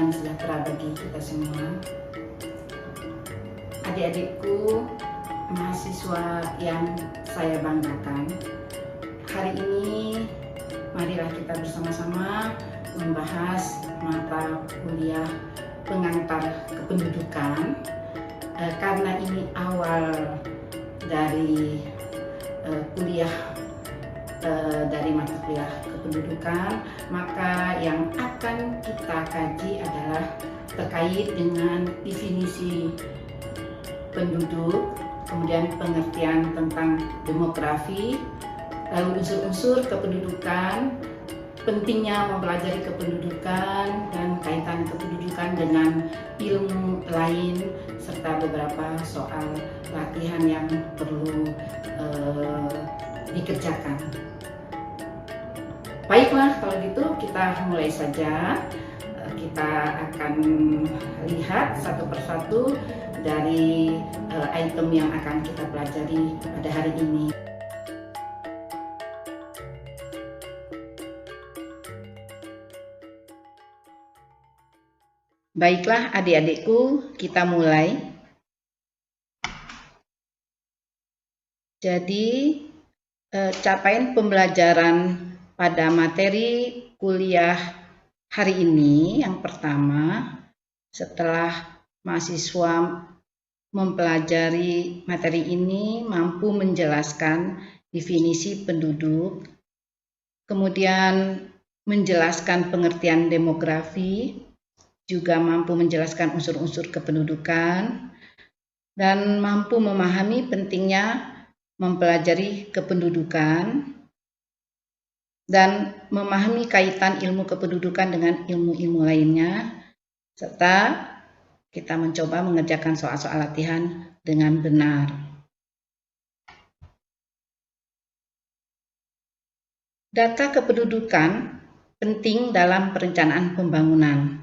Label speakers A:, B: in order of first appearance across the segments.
A: dan sejahtera bagi kita semua. Adik-adikku, mahasiswa yang saya banggakan, hari ini marilah kita bersama-sama membahas mata kuliah pengantar kependudukan. Karena ini awal dari kuliah dari mata kuliah kependudukan, maka yang akan kita kaji adalah terkait dengan definisi penduduk, kemudian pengertian tentang demografi, lalu unsur-unsur kependudukan, pentingnya mempelajari kependudukan dan kaitan kependudukan dengan ilmu lain, serta beberapa soal latihan yang perlu dikerjakan. Baiklah, kalau gitu kita mulai saja. Kita akan lihat satu persatu dari item yang akan kita pelajari pada hari ini. Baiklah adik-adikku, kita mulai. Jadi capaian pembelajaran pada materi kuliah hari ini yang pertama, setelah mahasiswa mempelajari materi ini mampu menjelaskan definisi penduduk, kemudian menjelaskan pengertian demografi, juga mampu menjelaskan unsur-unsur kependudukan, dan mampu memahami pentingnya mempelajari kependudukan dan memahami kaitan ilmu kependudukan dengan ilmu-ilmu lainnya, serta kita mencoba mengerjakan soal-soal latihan dengan benar. Data kependudukan penting dalam perencanaan pembangunan.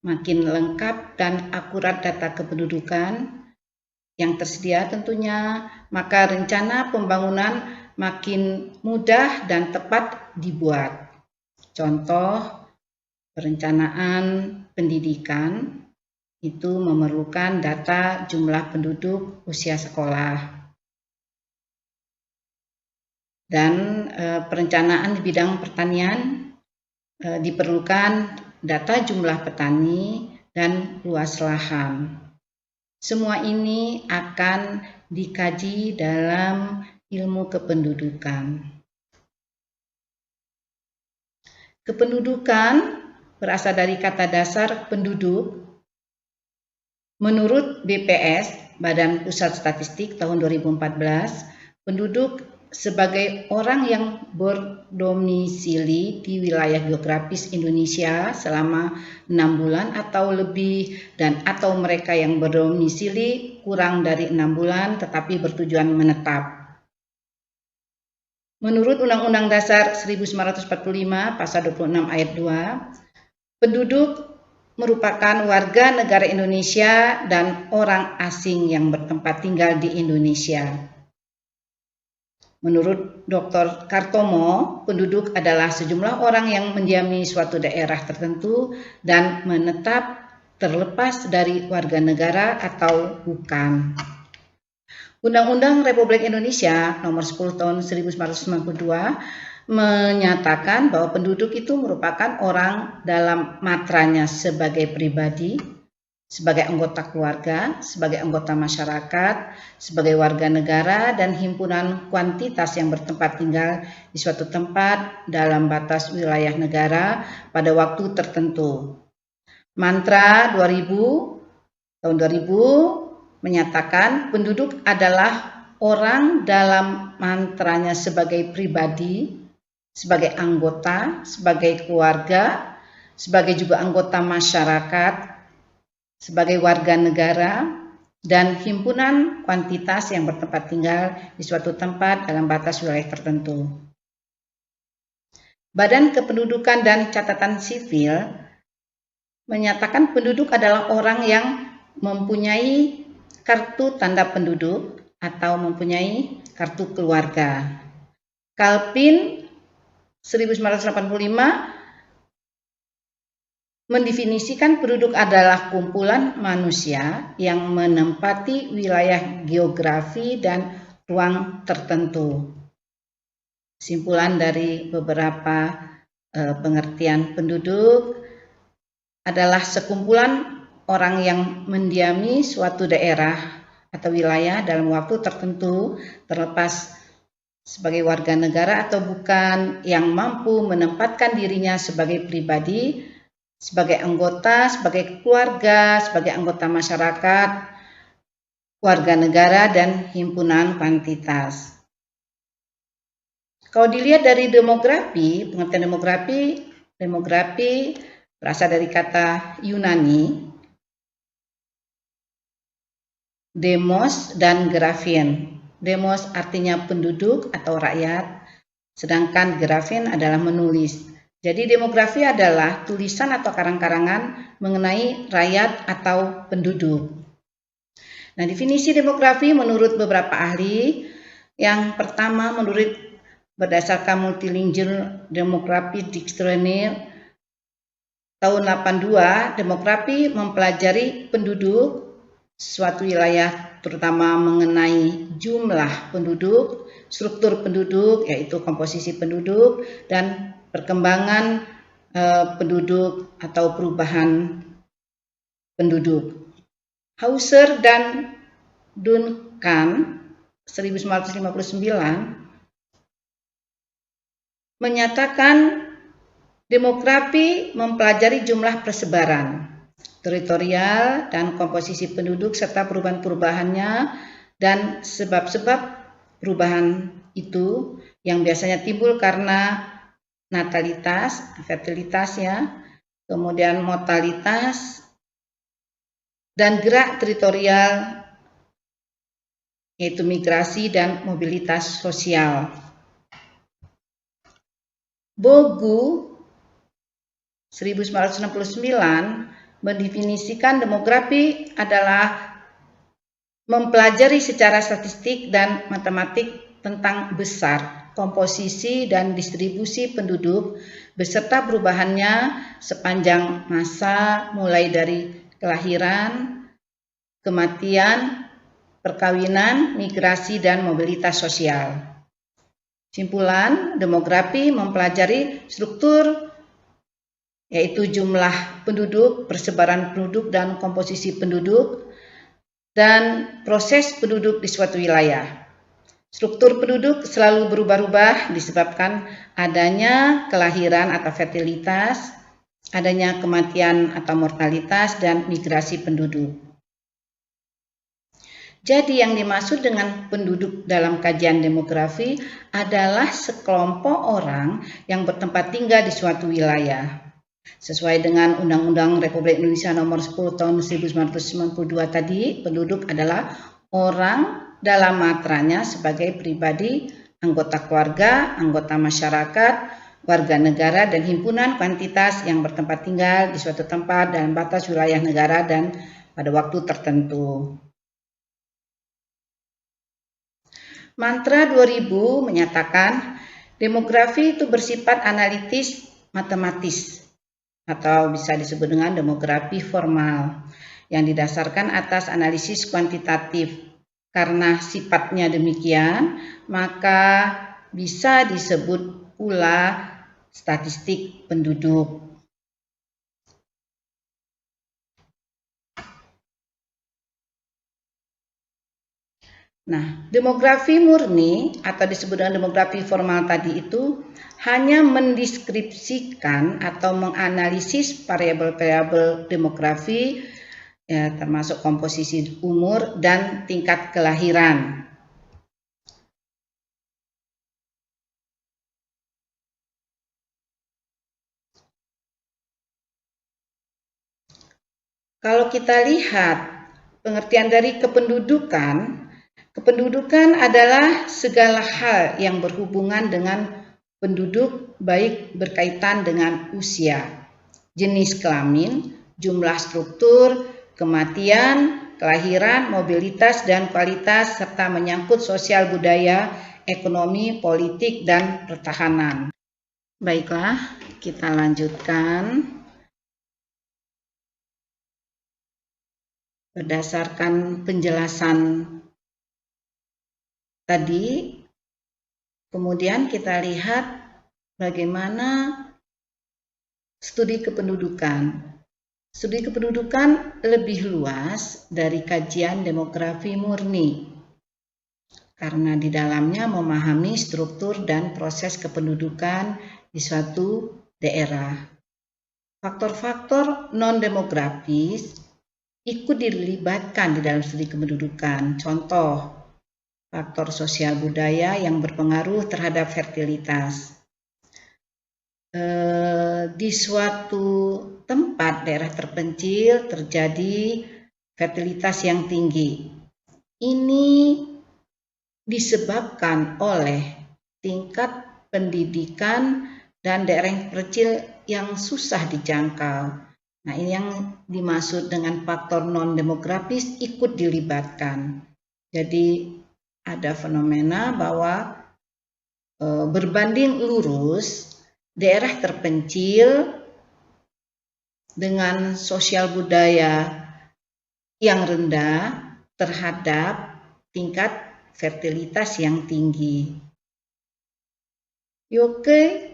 A: Makin lengkap dan akurat data kependudukan yang tersedia tentunya, maka rencana pembangunan makin mudah dan tepat dibuat. Contoh, perencanaan pendidikan itu memerlukan data jumlah penduduk usia sekolah. Dan perencanaan di bidang pertanian diperlukan data jumlah petani dan luas lahan. Semua ini akan dikaji dalam ilmu kependudukan. Kependudukan berasal dari kata dasar penduduk. Menurut BPS, Badan Pusat Statistik tahun 2014, penduduk sebagai orang yang berdomisili di wilayah geografis Indonesia selama 6 bulan atau lebih dan atau mereka yang berdomisili kurang dari 6 bulan tetapi bertujuan menetap. Menurut Undang-Undang Dasar 1945 Pasal 26 Ayat 2, penduduk merupakan warga negara Indonesia dan orang asing yang bertempat tinggal di Indonesia. Menurut Dr. Kartomo, penduduk adalah sejumlah orang yang mendiami suatu daerah tertentu dan menetap terlepas dari warga negara atau bukan. Undang-Undang Republik Indonesia Nomor 10 Tahun 1992 menyatakan bahwa penduduk itu merupakan orang dalam matranya sebagai pribadi, sebagai anggota keluarga, sebagai anggota masyarakat, sebagai warga negara, dan himpunan kuantitas yang bertempat tinggal di suatu tempat dalam batas wilayah negara pada waktu tertentu. Mantra 2000 tahun 2000 menyatakan penduduk adalah orang dalam mantranya sebagai pribadi, sebagai anggota, sebagai keluarga, sebagai juga anggota masyarakat, sebagai warga negara, dan himpunan kuantitas yang bertempat tinggal di suatu tempat dalam batas wilayah tertentu. Badan Kependudukan dan Catatan Sipil menyatakan penduduk adalah orang yang mempunyai kartu tanda penduduk atau mempunyai kartu keluarga. Kalpin 1985 mendefinisikan penduduk adalah kumpulan manusia yang menempati wilayah geografi dan ruang tertentu. Simpulan dari beberapa pengertian penduduk adalah sekumpulan orang yang mendiami suatu daerah atau wilayah dalam waktu tertentu, terlepas sebagai warga negara atau bukan, yang mampu menempatkan dirinya sebagai pribadi, sebagai anggota, sebagai keluarga, sebagai anggota masyarakat, warga negara, dan himpunan kuantitas. Kalau dilihat dari demografi, pengertian demografi berasal dari kata Yunani, demos dan grafien. Demos artinya penduduk atau rakyat, sedangkan grafien adalah menulis. Jadi demografi adalah tulisan atau karang-karangan mengenai rakyat atau penduduk. Nah, definisi demografi menurut beberapa ahli, yang pertama menurut berdasarkan Multilingual Demography Dictionary tahun 82, demografi mempelajari penduduk suatu wilayah, terutama mengenai jumlah penduduk, struktur penduduk, yaitu komposisi penduduk, dan perkembangan penduduk atau perubahan penduduk. Hauser dan Duncan 1959 menyatakan demografi mempelajari jumlah persebaran, teritorial, dan komposisi penduduk serta perubahan-perubahannya dan sebab-sebab perubahan itu yang biasanya timbul karena natalitas, fertilitas ya, kemudian mortalitas, dan gerak teritorial, yaitu migrasi dan mobilitas sosial. Bogu 1969 mendefinisikan demografi adalah mempelajari secara statistik dan matematik tentang besar, komposisi, dan distribusi penduduk beserta perubahannya sepanjang masa mulai dari kelahiran, kematian, perkawinan, migrasi, dan mobilitas sosial. Simpulan, demografi mempelajari struktur, yaitu jumlah penduduk, persebaran penduduk, dan komposisi penduduk, dan proses penduduk di suatu wilayah. Struktur penduduk selalu berubah-ubah disebabkan adanya kelahiran atau fertilitas, adanya kematian atau mortalitas, dan migrasi penduduk. Jadi yang dimaksud dengan penduduk dalam kajian demografi adalah sekelompok orang yang bertempat tinggal di suatu wilayah. Sesuai dengan Undang-Undang Republik Indonesia Nomor 10 Tahun 1992 tadi, penduduk adalah orang dalam matranya sebagai pribadi, anggota keluarga, anggota masyarakat, warga negara, dan himpunan kuantitas yang bertempat tinggal di suatu tempat dalam batas wilayah negara dan pada waktu tertentu. Mantra 2000 menyatakan demografi itu bersifat analitis matematis atau bisa disebut dengan demografi formal yang didasarkan atas analisis kuantitatif. Karena sifatnya demikian, maka bisa disebut pula statistik penduduk. Nah, demografi murni atau disebut dengan demografi formal tadi itu hanya mendeskripsikan atau menganalisis variabel-variabel demografi, ya, termasuk komposisi umur dan tingkat kelahiran. Kalau kita lihat pengertian dari kependudukan, kependudukan adalah segala hal yang berhubungan dengan penduduk, baik berkaitan dengan usia, jenis kelamin, jumlah struktur, kematian, kelahiran, mobilitas, dan kualitas, serta menyangkut sosial budaya, ekonomi, politik, dan pertahanan. Baiklah, kita lanjutkan. Berdasarkan penjelasan tadi, kemudian kita lihat bagaimana studi kependudukan. Studi kependudukan lebih luas dari kajian demografi murni, karena di dalamnya memahami struktur dan proses kependudukan di suatu daerah. Faktor-faktor non-demografis ikut dilibatkan di dalam studi kependudukan. Contoh, faktor sosial budaya yang berpengaruh terhadap fertilitas. Di suatu tempat daerah terpencil terjadi fertilitas yang tinggi. Ini disebabkan oleh tingkat pendidikan dan daerah yang terpencil yang susah dijangkau. Nah, ini yang dimaksud dengan faktor non-demografis ikut dilibatkan. Jadi ada fenomena bahwa berbanding lurus daerah terpencil dengan sosial budaya yang rendah terhadap tingkat fertilitas yang tinggi. Yoke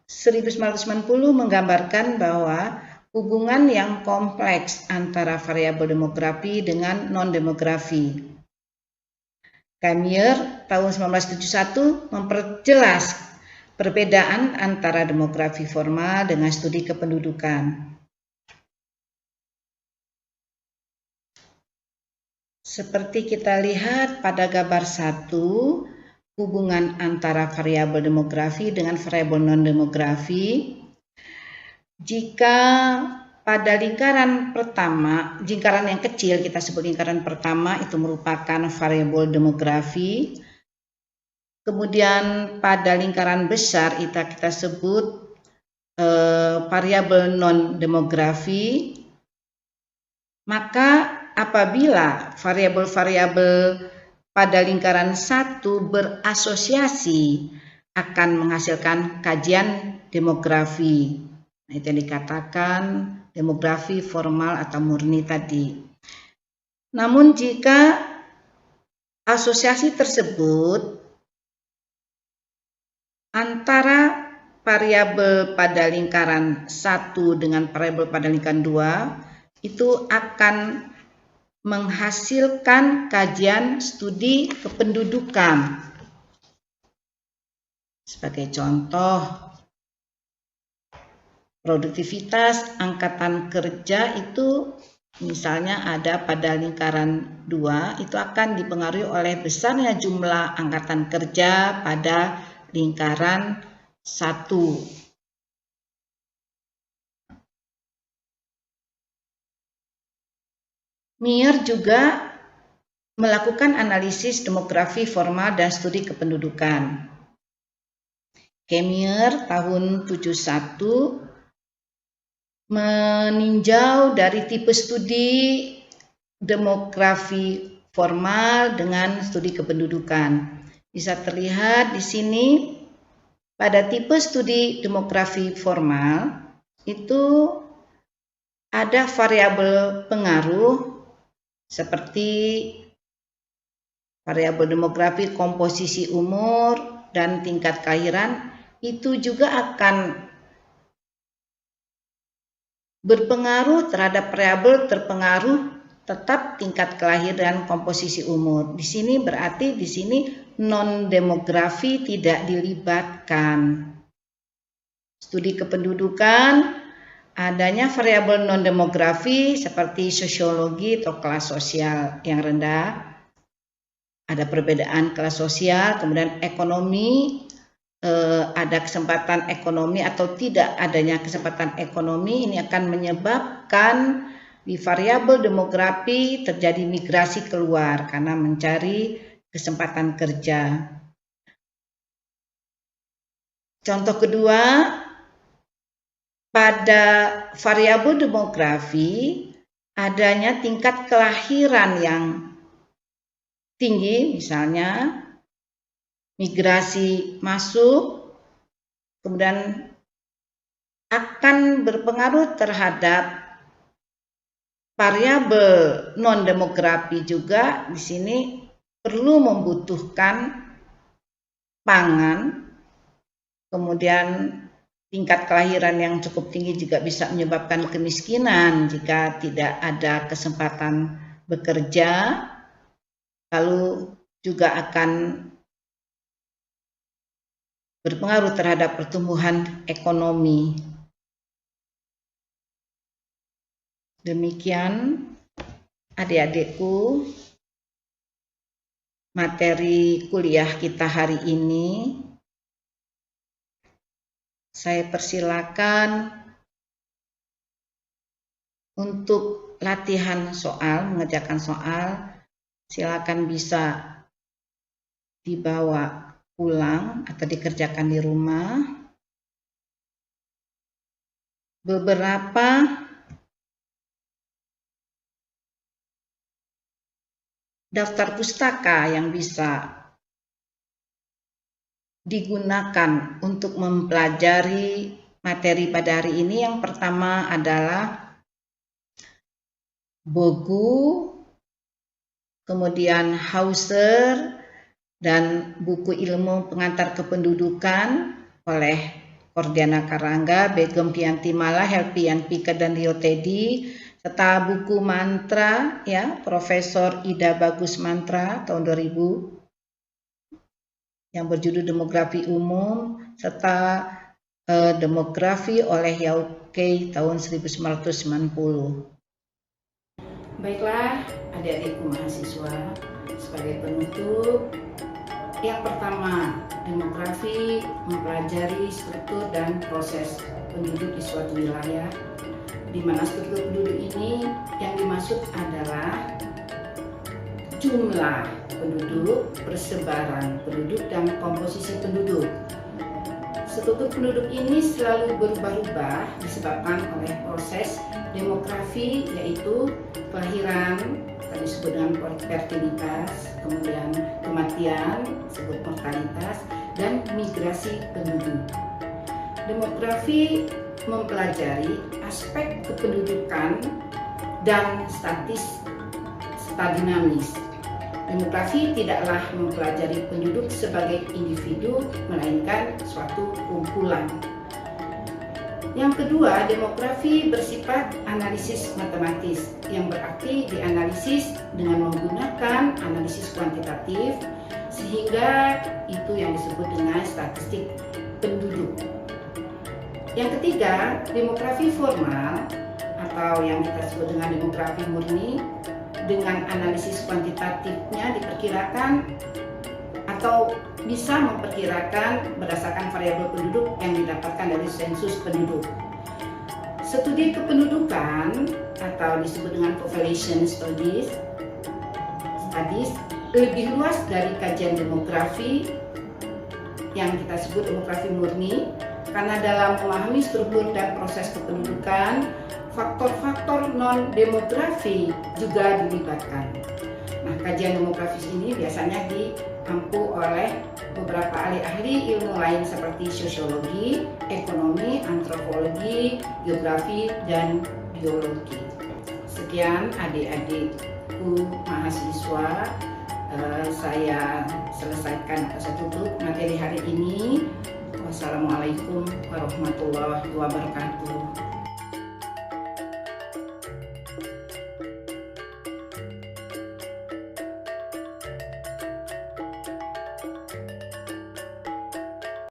A: 1990 menggambarkan bahwa hubungan yang kompleks antara variabel demografi dengan non-demografi. Kamier tahun 1971 memperjelas perbedaan antara demografi formal dengan studi kependudukan. Seperti kita lihat pada gambar 1, hubungan antara variabel demografi dengan variabel non-demografi. Jika pada lingkaran pertama, lingkaran yang kecil kita sebut lingkaran pertama itu merupakan variabel demografi. Kemudian pada lingkaran besar itu kita sebut variabel non-demografi. Maka apabila variabel-variabel pada lingkaran 1 berasosiasi akan menghasilkan kajian demografi. Nah, itu yang dikatakan demografi formal atau murni tadi. Namun jika asosiasi tersebut antara variabel pada lingkaran 1 dengan variabel pada lingkaran 2 itu akan menghasilkan kajian studi kependudukan. Sebagai contoh, produktivitas angkatan kerja itu misalnya ada pada lingkaran 2 itu akan dipengaruhi oleh besarnya jumlah angkatan kerja pada lingkaran 1. Mier juga melakukan analisis demografi formal dan studi kependudukan. Kemier tahun 71 meninjau dari tipe studi demografi formal dengan studi kependudukan. Bisa terlihat di sini pada tipe studi demografi formal itu ada variabel pengaruh seperti variabel demografi komposisi umur dan tingkat kelahiran, itu juga akan berpengaruh terhadap variabel terpengaruh tetap tingkat kelahiran dan komposisi umur. Di sini berarti di sini non-demografi tidak dilibatkan. Studi kependudukan adanya variabel non-demografi seperti sosiologi atau kelas sosial yang rendah. Ada perbedaan kelas sosial, kemudian ekonomi, ada kesempatan ekonomi atau tidak adanya kesempatan ekonomi, ini akan menyebabkan di variabel demografi terjadi migrasi keluar karena mencari kesempatan kerja. Contoh kedua, pada variabel demografi adanya tingkat kelahiran yang tinggi, misalnya migrasi masuk, kemudian akan berpengaruh terhadap variabel non-demografi juga di sini perlu membutuhkan pangan, kemudian tingkat kelahiran yang cukup tinggi juga bisa menyebabkan kemiskinan jika tidak ada kesempatan bekerja, lalu juga akan berpengaruh terhadap pertumbuhan ekonomi. Demikian adik-adikku materi kuliah kita hari ini. Saya persilakan untuk latihan soal, mengerjakan soal. Silakan bisa dibawa pulang atau dikerjakan di rumah. Beberapa daftar pustaka yang bisa digunakan untuk mempelajari materi pada hari ini. Yang pertama adalah Bogu, kemudian Hauser, dan buku ilmu pengantar kependudukan oleh Kordiana Karangga, Begum Pianti Mala, Helpian Pika, dan Rio Teddy, serta buku mantra ya Profesor Ida Bagus Mantra tahun 2000 yang berjudul Demografi Umum, serta Demografi oleh Yau Kei tahun 1990. Baiklah adik-adikku mahasiswa, sebagai penutup, yang pertama, demografi mempelajari struktur dan proses penduduk di suatu wilayah, di mana struktur penduduk ini yang dimaksud adalah jumlah penduduk, persebaran penduduk, dan komposisi penduduk. Struktur penduduk ini selalu berubah-ubah disebabkan oleh proses demografi, yaitu kelahiran, tadi disebut dengan fertilitas, kemudian kematian, disebut mortalitas, dan migrasi penduduk. Demografi mempelajari aspek kependudukan dan dinamis. Demografi tidaklah mempelajari penduduk sebagai individu, melainkan suatu kumpulan. Yang kedua, demografi bersifat analisis matematis, yang berarti dianalisis dengan menggunakan analisis kuantitatif, sehingga itu yang disebut dengan statistik penduduk. Yang ketiga, demografi formal atau yang kita sebut dengan demografi murni, dengan analisis kuantitatifnya diperkirakan atau bisa memperkirakan berdasarkan variabel penduduk yang didapatkan dari sensus penduduk. Studi kependudukan atau disebut dengan population studies lebih luas dari kajian demografi yang kita sebut demografi murni, karena dalam memahami struktur dan proses kependudukan, faktor-faktor non-demografi juga dilibatkan. Nah, kajian demografis ini biasanya diampu oleh beberapa ahli-ahli ilmu lain seperti sosiologi, ekonomi, antropologi, geografi, dan biologi. Sekian adik-adikku mahasiswa, saya selesaikan atau saya tutup materi hari ini. Wassalamualaikum warahmatullahi wabarakatuh.